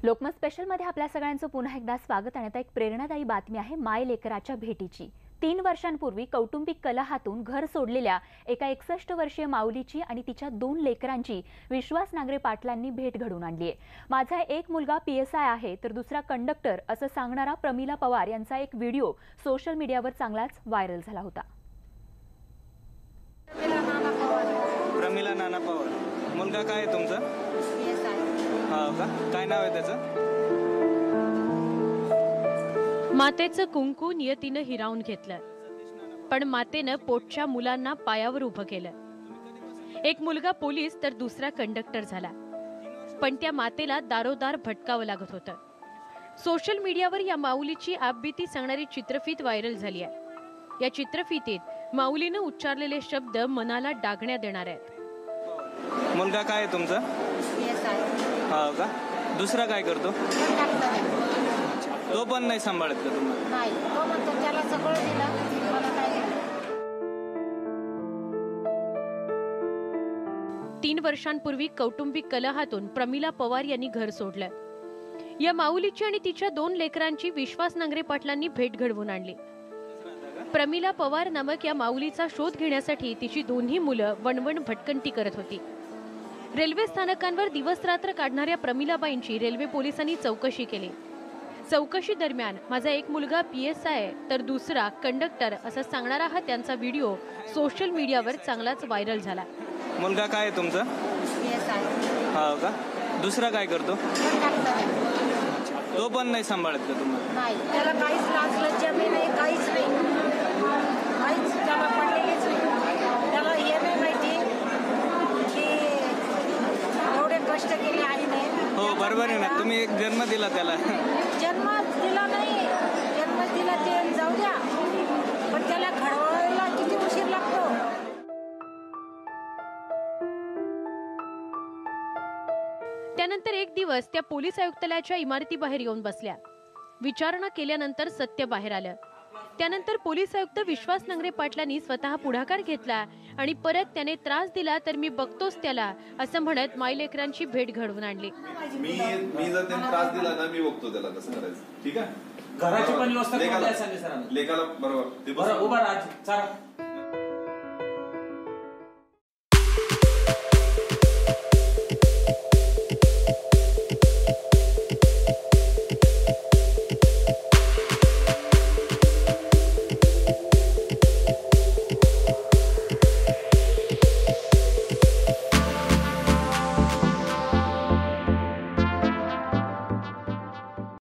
लोकमत स्पेशलमध्ये आपल्या सगळ्यांचं पुन्हा एकदा स्वागत. आणि आता एक प्रेरणादायी बातमी आहे माय लेकराच्या भेटीची. 3 वर्षांपूर्वी कौटुंबिक कलहातून घर सोडलेल्या एका 61 वर्षीय माऊलीची आणि तिच्या 2 लेकरांची विश्वास नांगरे पाटलांनी भेट घडवून आणली आहे. माझा एक मुलगा PSI आहे तर दुसरा कंडक्टर असं सांगणारा प्रमिला पवार यांचा एक व्हिडिओ सोशल मीडियावर चांगलाच व्हायरल झाला होता. प्रमिला नाना पवार, मुलगा काय आहे तुमचा? हो का, काय नाव आहे त्याचं? मातेचं कुंकू नियतीनं हिरावून घेतलं, पण मातेनं पोटच्या मुलांना पायावर उभं केलं. एक मुलगा पोलीस तर दुसरा कंडक्टर झाला, पण त्या मातेला दारोदार भटकावं लागत होतं. सोशल मीडियावर या माऊलीची आपबीती सांगणारी चित्रफीत व्हायरल झाली आहे. या चित्रफितीत माऊलीनं उच्चारलेले शब्द मनाला डागण्या देणार आहेत. मुलगा काय आहे तुमचा? हो का, दुसरा काय करतो? तो पण नाही सांभाळत का तुम्हाला? नाही, तो म्हणतो त्याला सगळं दिलं, मला काय. 3 वर्षांपूर्वी कौटुंबिक कलहातून प्रमिला पवार यांनी घर सोडलं. या माऊलीची आणि तिच्या 2 लेकरांची विश्वास नांगरे पाटलांनी भेट घडवून आणली. प्रमिला पवार नामक या माऊलीचा शोध घेण्यासाठी तिची दोन्ही मुलं वणवण भटकंती करत होती. रेल्वे स्थानकांवर दिवस रात्र काढणाऱ्या प्रमिलाबाईंची रेल्वे पोलिसांनी चौकशी केली. चौकशी दरम्यान माझा एक मुलगा PSI तर दुसरा कंडक्टर असं सांगणारा हा त्यांचा व्हिडिओ सोशल मीडियावर चांगलाच व्हायरल झाला. मुलगा काय आहे तुमचा? हो का, दुसरा काय करतो? तो पण नाही सांभाळत का तुम्हाला? नाही, त्याला काहीच लाज लज्जा नाही, काहीच नाही, काहीच त्याला पडलेलीच नाही. त्याला हे नाही माहिती की एवढे कष्ट केले आईने. हो बरोबर आहे ना, तुम्ही एक जन्म दिला त्याला. जन्म दिला नाही, जन्म दिला ते जाऊ द्या, पण त्याला घडवायला किती उशीर लागतो. त्यानंतर एक दिवस त्या पोलीस आयुक्तालयाच्या इमारतीबाहेर येऊन बसल्या. विचारणा केल्यानंतर सत्य बाहेर आलं. त्यानंतर पोलीस आयुक्त विश्वास नांगरे पाटलांनी स्वतः पुढाकार घेतला आणि परत त्याने त्रास दिला तर मी बघतोच त्याला असं म्हणत मायलेकरांची भेट घडवून आणली. मी जर त्यांनी त्रास दिला ना, मी बघतो त्याला कसं करायचं. ठीक आहे, घराची पण व्यवस्था लेकाला बरोबर उभा राहा.